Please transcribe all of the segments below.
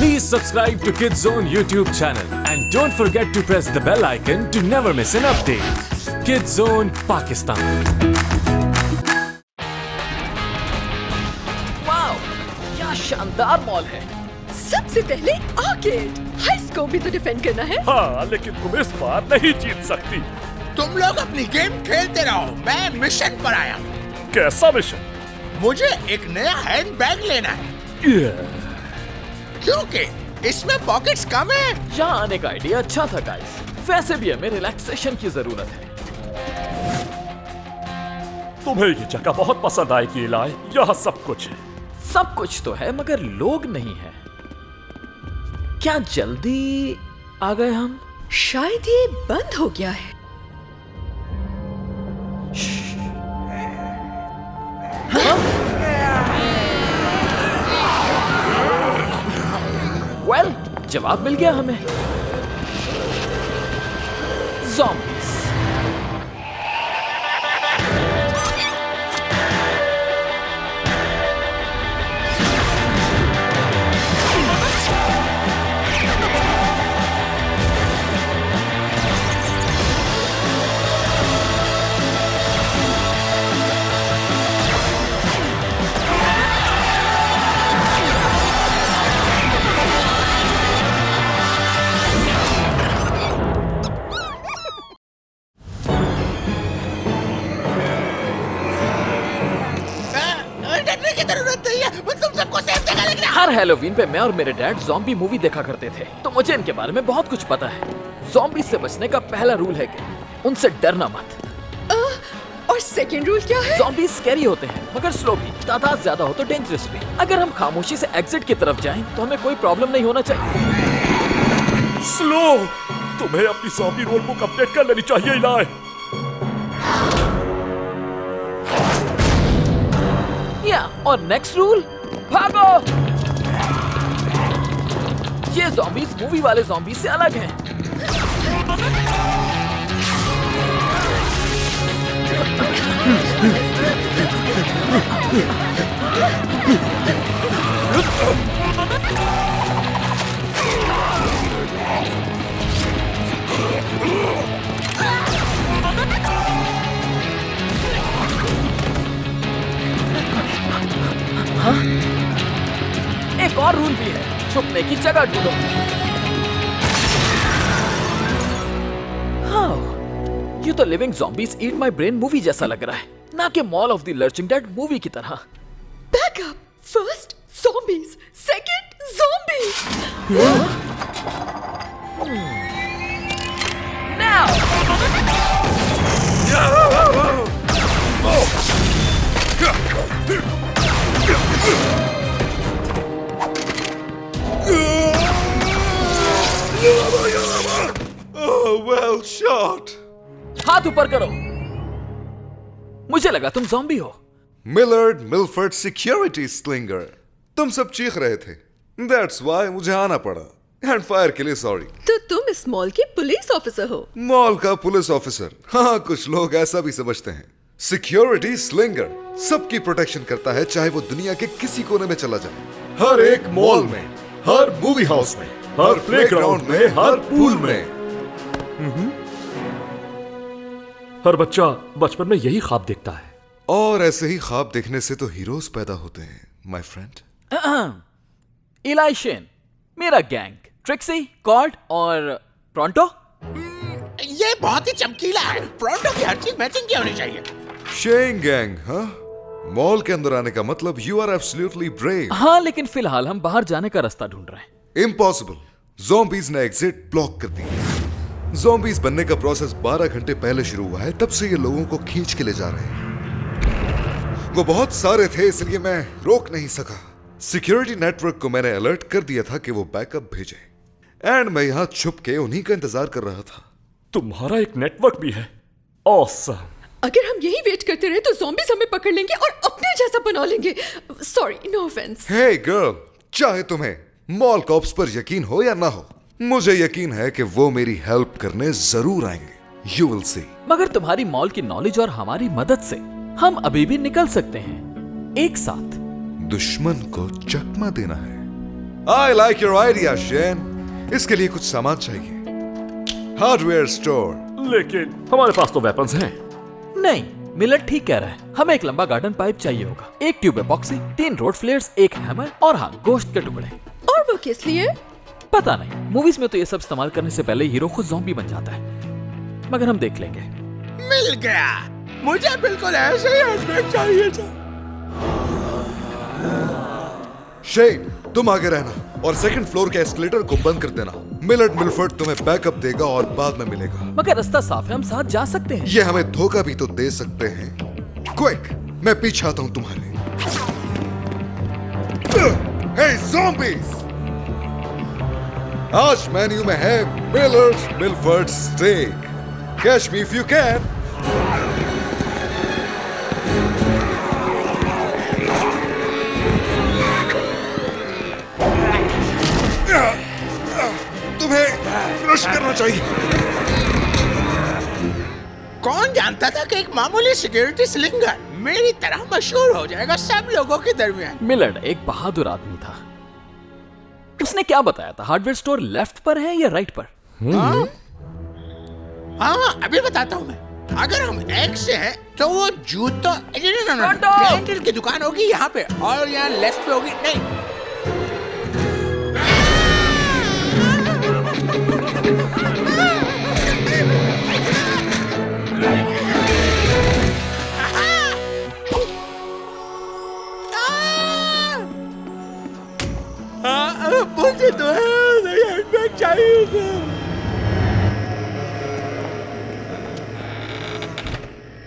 Please subscribe to Kids Zone YouTube channel and don't forget to press the bell icon to never miss an update. Kids Zone Pakistan. Wow, क्या शानदार mall है। सबसे पहले arcade. High score भी तो defend करना है। हाँ, लेकिन तुम इस बार नहीं जीत सकती। तुम लोग अपनी गेम खेलते रहो, मैं मिशन पर आया हूँ। कैसा मिशन? मुझे एक नया हैंड बैग लेना है क्योंकि इसमें पॉकेट्स कम है। यहाँ आने का आइडिया अच्छा था गाइस। वैसे भी हमें रिलैक्सेशन की जरूरत है। तुम्हें ये जगह बहुत पसंद आएगी इलाय। यहाँ सब कुछ है। सब कुछ तो है मगर लोग नहीं है। क्या जल्दी आ गए हम? शायद ये बंद हो गया है। वेल, जवाब मिल गया हमें। ज़ॉम्बीज़। डरने की जरूरत नहीं है, मैं तुम सबको सेफ जगह लेके हर हैलोवीन पे मैं और मेरे डैड ज़ॉम्बी मूवी देखा करते थे, तो मुझे इनके बारे में बहुत कुछ पता है। ज़ॉम्बी से बचने का पहला रूल है कि उनसे डरना मत। और सेकंड रूल क्या है? ज़ॉम्बी स्कैरी होते हैं मगर स्लो भी। तादाद ज्यादा हो तो डेंजरस भी। अगर हम खामोशी से एग्जिट की तरफ जाएं तो हमें कोई प्रॉब्लम नहीं होना चाहिए। स्लो, तुम्हें अपनी ज़ॉम्बी रोल बुक अपडेट कर लेनी चाहिए इलाय। या और नेक्स्ट रूल, भागो। ये ज़ॉम्बीज़ मूवी वाले ज़ॉम्बी से अलग हैं। हाँ? एक और रूल भी है, छुपने की जगह ढूंढो। हाँ, ये तो living zombies eat my brain movie जैसा लग रहा है, ना कि mall of the lurching dead movie की तरह। Backup. First zombies, second zombies। Now! Well shot. हाथ ऊपर करो। मुझे लगा तुम ज़ॉम्बी हो। Millard Milford Security Slinger. तुम सब चीख रहे थे। That's why मुझे आना पड़ा। एंड फायर के लिए सॉरी। तो तुम इस मॉल के पुलिस ऑफिसर हो? मॉल का पुलिस ऑफिसर। हाँ, कुछ लोग ऐसा भी समझते हैं। सिक्योरिटी स्लिंगर सबकी प्रोटेक्शन करता है, चाहे वो दुनिया के किसी कोने में चला जाए। हर एक मॉल में, हर मूवी हाउस में, हर प्लेग्राउंड में, हर पूल में। हर बच्चा बचपन में यही ख्वाब देखता है। और ऐसे ही ख्वाब देखने से तो हीरोज पैदा होते हैं, माय फ्रेंड। इलाई शेन, मेरा गैंग, ट्रिक्सी, कॉर्ड और प्रोंटो। ये बहुत ही चमकीला है। प्रोंटो की हर चीज मैचिंग की होनी चाहिए। शेन गैंग, हाँ? मॉल के अंदर आने का मतलब यू आर एब्सोल्युटली ब्रेव। हाँ, लेकिन फिलहाल हम बाहर जाने का रास्ता ढूंढ रहे हैं। इम्पॉसिबल। ज़ॉम्बीज़ ने एग्जिट ब्लॉक कर दी। ज़ॉम्बीज़ बनने का प्रोसेस 12 घंटे पहले शुरू हुआ है, तब से ये लोगों को खींच के ले जा रहे हैं। वो बहुत सारे थे, इसलिए मैं रोक नहीं सका। सिक्योरिटी नेटवर्क को मैंने अलर्ट कर दिया था कि वो बैकअप भेजे, एंड मैं यहाँ छुप के उन्हीं का इंतजार कर रहा था। तुम्हारा एक नेटवर्क भी है। ऑसम। अगर हम यही वेट करते रहे तो ज़ॉम्बीज़ हमें पकड़ लेंगे और अपने जैसा बना लेंगे। Sorry, no offence. Hey girl, चाहे तुम्हें मॉल कॉप्स पर यकीन हो या ना हो, मुझे यकीन है कि वो मेरी हेल्प करने जरूर आएंगे। You will see. मगर तुम्हारी मॉल की नॉलेज और हमारी मदद से हम अभी भी निकल सकते हैं एक साथ। दुश्मन को चकमा देना है। I like your idea Shane. इसके लिए कुछ सामान चाहिए। Hardware store. लेकिन हमारे पास तो वेपन्स हैं। नहीं, मिलर ठीक कह रहा है। हमें एक लंबा गार्डन पाइप चाहिए होगा, एक ट्यूब एपॉक्सी, 3 रोड फ्लेयर्स, एक हैमर और हाँ, गोश्त के टुकड़े। और वो किस लिए? पता नहीं, मूवीज में तो ये सब इस्तेमाल करने से पहले हीरो खुद ज़ॉम्बी बन जाता है, मगर हम देख लेंगे। मिल गया, मुझे बिल्कुल ऐसे ही हैचबैक चाहिए था। शेन, तुम आगे रहना और सेकंड फ्लोर के एस्केलेटर को बंद कर देना। मिलर्ड मिलफर्ड तुम्हें बैकअप देगा और बाद में मिलेगा। मगर रास्ता साफ है, हम साथ जा सकते हैं। ये हमें धोखा भी तो दे सकते हैं। क्विक, मैं पीछे आता हूं तुम्हारे। हे ज़ॉम्बीज़! आज मेन्यू में है Millard's Milford steak. Catch me if you can. तुम्हें रश करना चाहिए। कौन जानता था कि एक मामूली सिक्योरिटी स्लिंगर मेरी तरह मशहूर हो जाएगा सब लोगों के दरमियान। मिलर्ड एक बहादुर आदमी था। उसने क्या बताया था, हार्डवेयर स्टोर लेफ्ट पर है या राइट पर? हाँ, अभी बताता हूँ मैं। अगर हम एक से हैं तो वो जूतों कैंडल की दुकान होगी यहाँ पे, और यहाँ लेफ्ट पे होगी। नहीं, मुझे तो हैचबैक चाहिए था।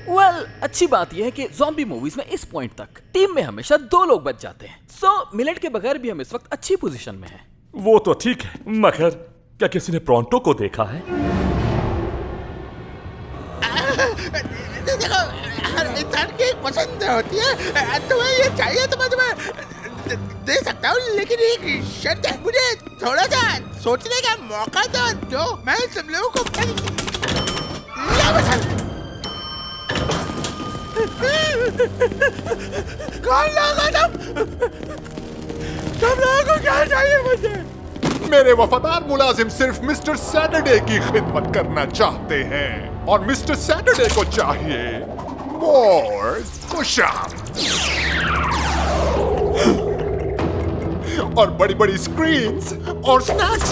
वेल, अच्छी बात यह है कि ज़ॉम्बी मूवीज में इस पॉइंट तक टीम में हमेशा 2 लोग बच जाते हैं। सो मिलर्ड के बगैर भी हम इस वक्त अच्छी पोजीशन में हैं। वो तो ठीक है, मगर क्या किसी ने प्रोंटो को देखा है? देखो, हर इंसान की एक पसंद होती है। तुम्हें ये चाहिए तो मैं तुम्हें दे सकता हूँ, लेकिन एक शर्त है, मुझे थोड़ा सा सोचने का मौका दो। मैं तुम लोगों को कौन लोग हो तुम लोगों को क्या चाहिए मुझे? मेरे वफादार मुलाजिम सिर्फ मिस्टर सैटरडे की खिदमत करना चाहते हैं और मिस्टर सैटरडे को चाहिए मोर खुशाम और बड़ी बड़ी स्क्रीन्स और स्नैक्स,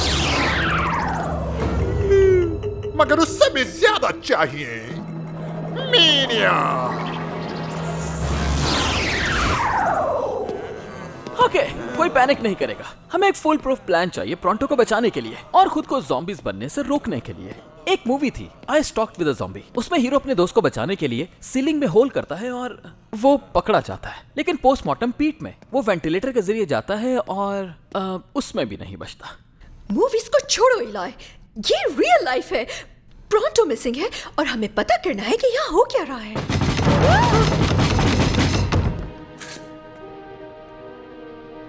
मगर उससे भी ज्यादा चाहिए मीनिया। ओके, कोई पैनिक नहीं करेगा। हमें एक फुल प्रूफ प्लान चाहिए प्रोंटो को बचाने के लिए और खुद को ज़ॉम्बीज बनने से रोकने के लिए। एक मूवी थी आई स्टॉक्ड विद अ ज़ॉम्बी। उसमें हीरो अपने दोस्त को बचाने के लिए सीलिंग में होल करता है और वो पकड़ा जाता है, लेकिन पोस्टमार्टम पीठ में वो वेंटिलेटर के जरिए जाता है और उसमें भी नहीं बचता। मूवीज को छोड़ो इलाय, ये रियल लाइफ है। प्रोंटो मिसिंग है और हमें पता करना है कि यहाँ हो क्या रहा है।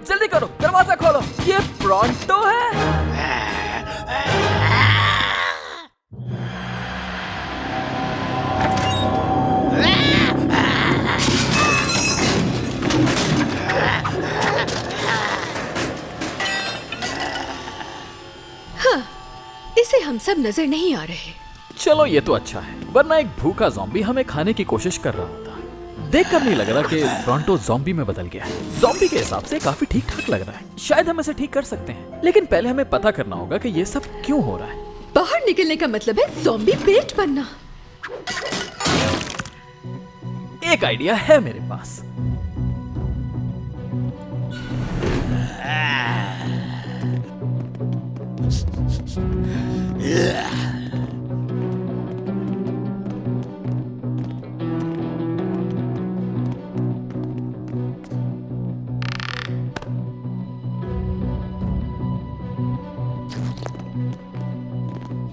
जल्दी करो, दरवाजा खोलो, ये प्रोंटो है। हाँ, इसे हम सब नजर नहीं आ रहे। चलो ये तो अच्छा है, वरना एक भूखा ज़ॉम्बी हमें खाने की कोशिश कर रहा होता। देखकर नहीं लग रहा कि प्रोंटो ज़ॉम्बी में बदल गया है। ज़ॉम्बी के हिसाब से काफी ठीक ठाक लग रहा है। शायद हम इसे ठीक कर सकते हैं, लेकिन पहले हमें पता करना होगा कि ये सब क्यों हो रहा है। बाहर निकलने का मतलब है ज़ॉम्बी पेट बनना। एक आइडिया है मेरे पास।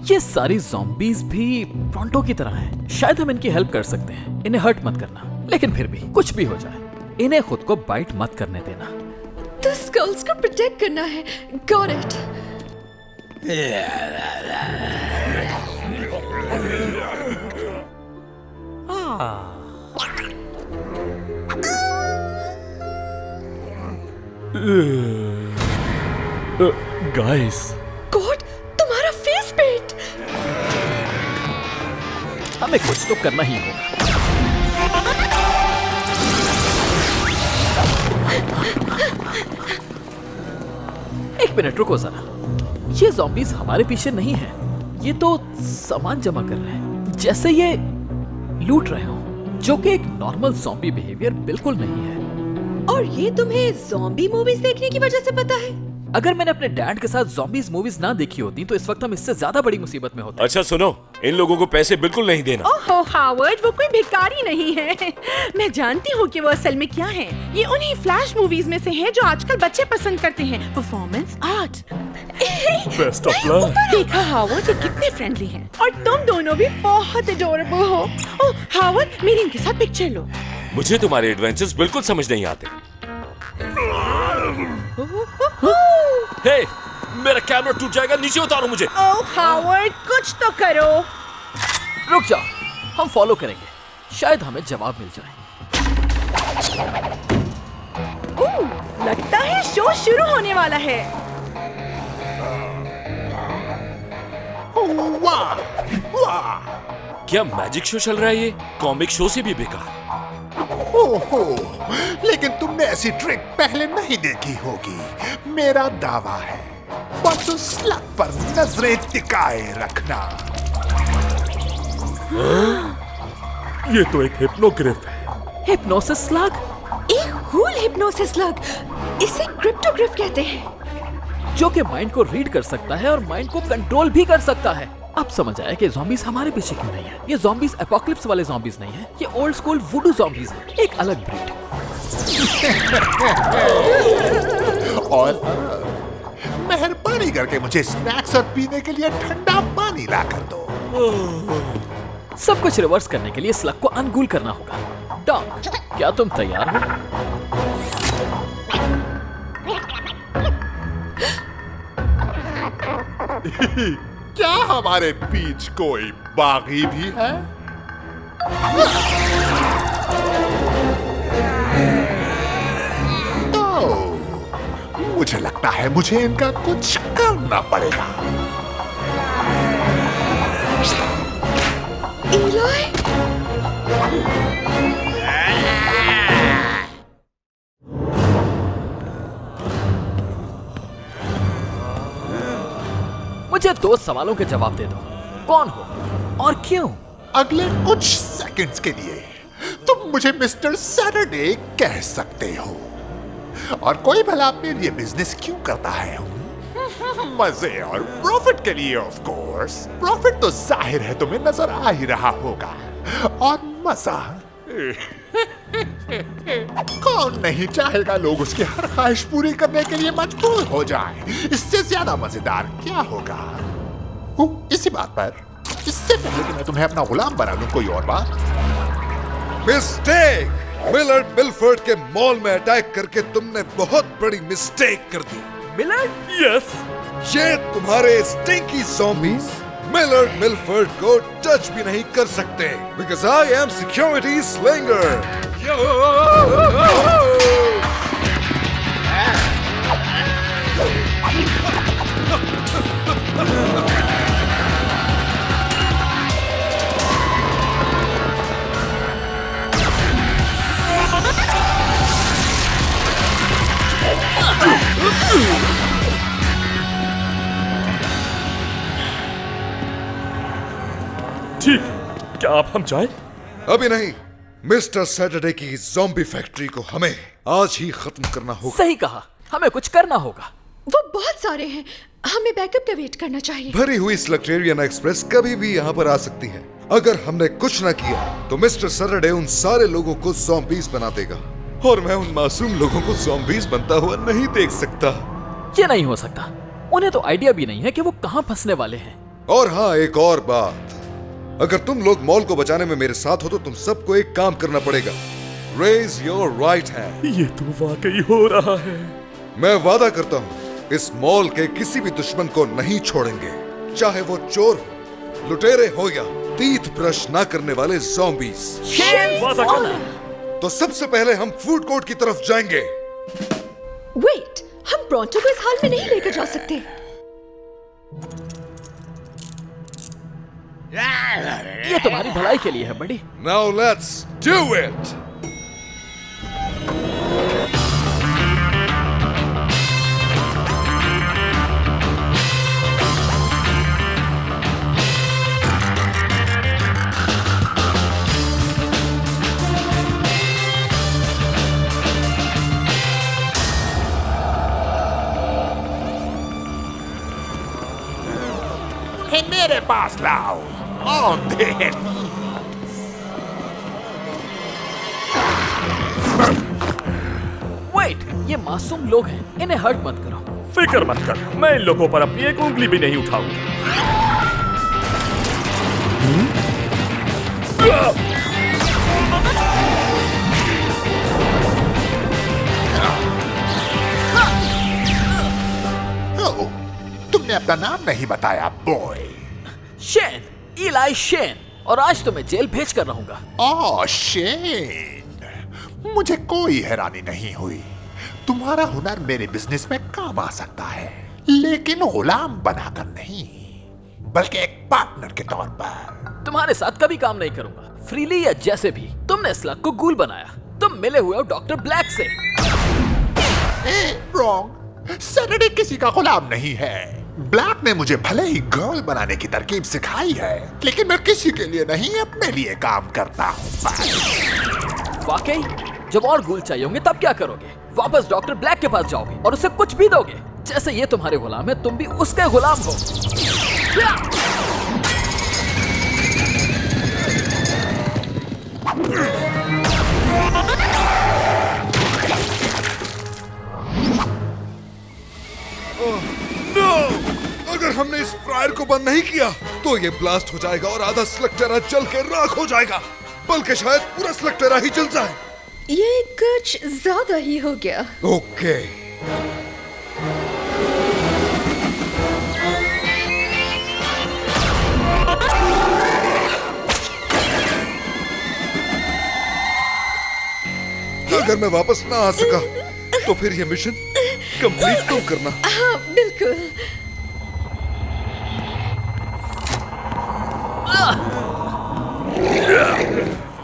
ये सारी ज़ॉम्बीज भी प्रोंटो की तरह हैं। शायद हम इनकी हेल्प कर सकते हैं। इन्हें हर्ट मत करना, लेकिन फिर भी कुछ भी हो जाए इन्हें खुद को बाइट मत करने देना। तो स्कल्स को प्रोटेक्ट करना है। Got it. गाइस, गॉड, तुम्हारा फेस पेंट। हमें कुछ तो करना ही होगा। एक मिनट रुको जरा, ये ज़ॉम्बीज हमारे पीछे नहीं है, ये तो सामान जमा कर रहे हैं, जैसे ये लूट रहे हो, जो कि एक नॉर्मल ज़ॉम्बी बिहेवियर बिल्कुल नहीं है। और ये तुम्हें ज़ॉम्बी मूवीज देखने की वजह से पता है? अगर मैंने अपने डैड के साथ ज़ॉम्बीज मूवीज ना देखी होती तो इस वक्त हम इससे ज्यादा बड़ी मुसीबत में होते। अच्छा सुनो, इन लोगों को पैसे बिल्कुल नहीं देना। ओहो हावर्ड, वो कोई भिखारी नहीं है। मैं जानती हूँ कि वो असल में क्या है। ये उन्हीं फ्लैश मूवीज में से है जो आजकल बच्चे पसंद करते हैं, performance art. Best of luck. देखा हावर्ड, ये कितने फ्रेंडली हैं और तुम दोनों भी बहुत एडोरेबल हो। ओह हावर्ड, मेरी इनके साथ पिक्चर लो। मुझे तुम्हारे एडवेंचर्स बिल्कुल समझ नहीं आते। हे, मेरा कैमरा टूट जाएगा, नीचे उतारो मुझे। ओह हावर्ड, कुछ तो करो। रुक जाओ, हम फॉलो करेंगे, शायद हमें जवाब मिल जाए। ओह, लगता है शो शुरू होने वाला है। वाह वाह, क्या मैजिक शो चल रहा है? ये कॉमिक शो से भी बेकार। ओहो, लेकिन तुमने ऐसी ट्रिक पहले नहीं देखी होगी। मेरा दावा है, बस उस स्लग पर नजरें टिकाए रखना। ये तो एक हिप्नोग्रिफ है। Hypnosis slug? एक कूल हिप्नोसिस लग, इसे क्रिप्टोग्रिफ कहते हैं, जो कि माइंड को रीड कर सकता है और माइंड को कंट्रोल भी कर सकता है। अब समझ आया कि ज़ॉम्बीज हमारे पीछे क्यों नहीं है। ये ज़ॉम्बीज एपोकलिप्स वाले ज़ॉम्बीज नहीं है, ये ओल्ड स्कूल वुडू ज़ॉम्बीज हैं, एक अलग ब्रीड। और मेहरबानी करके मुझे स्नैक्स और पीने के लिए ठंडा पानी ला कर दो। सब कुछ रिवर्स करने के लिए स्लग को अनगूल करना होगा। डॉग, क्या तुम तैयार हो? क्या हमारे बीच कोई बागी भी है? तो मुझे लगता है मुझे इनका कुछ करना पड़ेगा। इलाय, मुझे 2 सवालों के जवाब दे दो। कौन हो और क्यों? अगले कुछ सेकंड्स के लिए तुम मुझे मिस्टर सैटरडे कह सकते हो। और कोई भला अपने लिए बिजनेस क्यों करता है? मजे और प्रॉफिट के लिए, ऑफ कोर्स। प्रॉफिट तो जाहिर है तुम्हें नजर आ ही रहा होगा, और मजा कौन नहीं चाहेगा लोग उसकी हर ख्वाहिश पूरी करने के लिए मजबूर हो जाए। इससे ज्यादा मजेदार क्या होगा? इसी बात पर, इससे पहले कि मैं तुम्हें अपना गुलाम बना लूं, कोई और बात? मिस्टेक! मिलर्ड मिलफर्ड के मॉल में अटैक करके तुमने बहुत बड़ी मिस्टेक कर दी। मिलर्ड? यस। ये तुम्हारे स्टिंकी ज़ॉम्बीज मिलर्ड मिलफर्ड को टच भी नहीं कर सकते, because I am security slinger. ठीक, क्या आप हम जाए? अभी नहीं। मिस्टर सैटरडे की ज़ॉम्बी फैक्ट्री को हमें आज ही खत्म करना होगा। सही कहा, हमें कुछ करना होगा। वो बहुत सारे हैं, हमें बैकअप का वेट करना चाहिए। भरी हुई स्लक्टेरियन एक्सप्रेस कभी भी यहाँ पर आ सकती है। अगर हमने कुछ न किया तो मिस्टर सैटरडे उन सारे लोगों को ज़ॉम्बीज बना देगा, और मैं उन मासूम लोगों को ज़ॉम्बीज बनता हुआ नहीं देख सकता। ये नहीं हो सकता। उन्हें तो आइडिया भी नहीं है कि वो कहाँ फंसने वाले हैं। और हाँ, एक और बात, अगर तुम लोग मॉल को बचाने में मेरे साथ हो तो तुम सबको एक काम करना पड़ेगा। Raise your right hand. ये तो वाकई हो रहा है। मैं वादा करता हूँ, इस मॉल के किसी भी दुश्मन को नहीं छोड़ेंगे, चाहे वो चोर हो, लुटेरे हो या तीत ब्रश ना करने वाले ज़ॉम्बीज। वादा करना। तो सबसे पहले हम फूड कोर्ट की तरफ जाएंगे। वेट, हम ब्रॉन्टो को इस हाल में नहीं लेकर जा सकते। ये तुम्हारी भलाई के लिए है बड़ी। Now let's do it! मेरे पास लाओ। औंधे। वेट, ये मासूम लोग हैं, इन्हें हर्ट मत करो। फिक्र मत कर, मैं इन लोगों पर अपनी एक उंगली भी नहीं उठाऊंगा। ओह, तुमने अपना नाम नहीं बताया बॉय। शेन, इलाई शेन, और आज तो मैं जेल भेज कर रहूंगा। ओह शेन, मुझे कोई हैरानी नहीं हुई। तुम्हारा हुनर मेरे बिजनेस में काम आ सकता है, लेकिन गुलाम बनाकर नहीं, बल्कि एक पार्टनर के तौर पर। तुम्हारे साथ कभी काम नहीं करूंगा, फ्रीली या जैसे भी। तुमने स्लग को गूल बनाया, तुम मिले हुए हो डॉक्टर ब्लैक से। रॉन्ग, सैटरडे किसी का गुलाम नहीं है। ब्लैक ने मुझे भले ही गर्ल बनाने की तरकीब सिखाई है, लेकिन मैं किसी के लिए नहीं, अपने लिए काम करता हूँ। वाकई? जब और गूल चाहिए होंगे तब क्या करोगे? वापस डॉक्टर ब्लैक के पास जाओगे और उसे कुछ भी दोगे? जैसे ये तुम्हारे गुलाम है, तुम भी उसके गुलाम हो। अगर हमने इस फ्रायर को बंद नहीं किया तो ये ब्लास्ट हो जाएगा और आधा स्लक्टेरा जल के राख हो जाएगा, बल्कि शायद पूरा स्लक्टेरा ही जल जाए। ये कुछ ज्यादा ही हो गया। ओके। अगर मैं वापस ना आ सका तो फिर ये मिशन कंप्लीट तुम करना। हाँ बिल्कुल।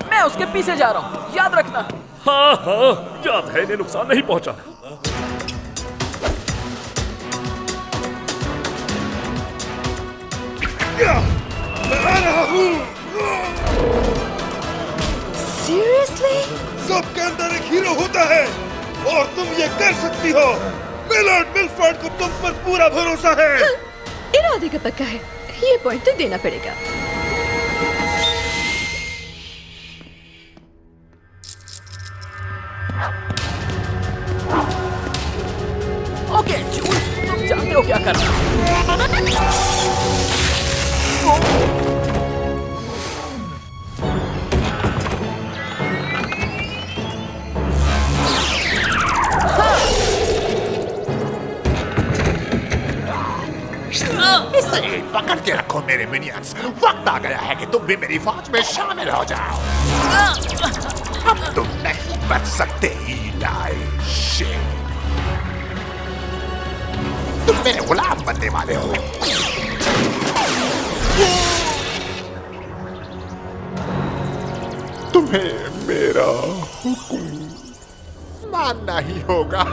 मैं उसके पीछे जा रहा हूँ, याद रखना। हाँ हाँ, याद है, इन्हें नुकसान नहीं पहुंचा। मैं आ रहा हूँ। Seriously? सबके अंदर एक हीरो होता है और तुम ये कर सकती हो। मिलर्ड मिलफोर्ड को तुम पर पूरा भरोसा है। इरादे का पक्का है, ये पॉइंट तो देना पड़ेगा। ओके जूल, तुम जानते हो क्या करना। इसे पकड़ के रखो मेरे मिनियंस। वक्त आ गया है कि तुम भी मेरी फौज में शामिल हो जाओ। अब तुम नहीं बच सकते इलाई शेन। तुम मेरे गुलाम बनने वाले हो। तुम्हें मेरा हुक्म मानना ही होगा।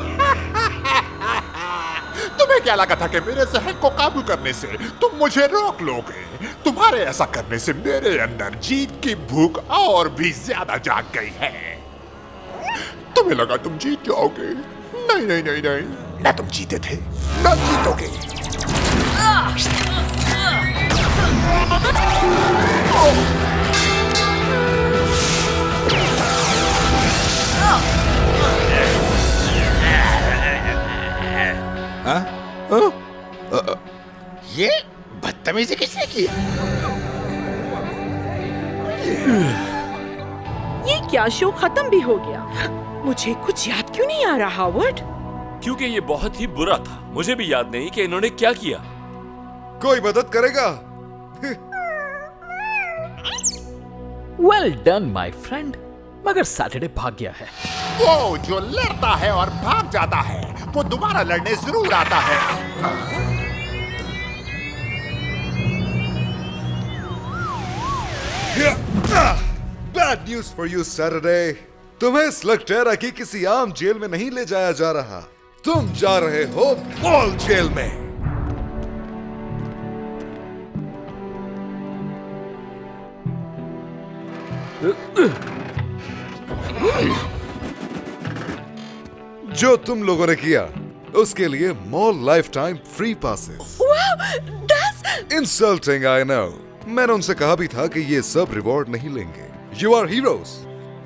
तुम्हें क्या लगा था कि मेरे जहन को काबू करने से तुम मुझे रोक लोगे? तुम्हारे ऐसा करने से मेरे अंदर जीत की भूख और भी ज्यादा जाग गई है। तुम्हें लगा तुम जीत जाओगे? नहीं नहीं नहीं नहीं, ना तुम जीते थे, ना जीतोगे। ये बदतमीजी किसने की? ये क्या शो खत्म भी हो गया? मुझे कुछ याद क्यों नहीं आ रहा हावर्ड? क्योंकि ये बहुत ही बुरा था। मुझे भी याद नहीं कि इन्होंने क्या किया। कोई मदद करेगा? वेल डन माय फ्रेंड, मगर सैटरडे भाग गया है। वो जो लड़ता है और भाग जाता है वो दोबारा लड़ने जरूर आता है। Bad news for you Saturday. तुम्हें स्लगटेरा की किसी आम जेल में नहीं ले जाया जा रहा, तुम जा रहे हो मॉल जेल में। जो तुम लोगों ने किया उसके लिए mall life time free passes. Insulting I know. मैंने उनसे कहा भी था कि ये सब रिवॉर्ड नहीं लेंगे। You are heroes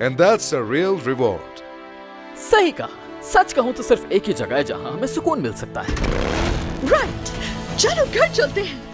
and that's a real reward. सही कहा। सच कहूं तो सिर्फ एक ही जगह है जहां हमें सुकून मिल सकता है। राइट, चलो घर चलते हैं।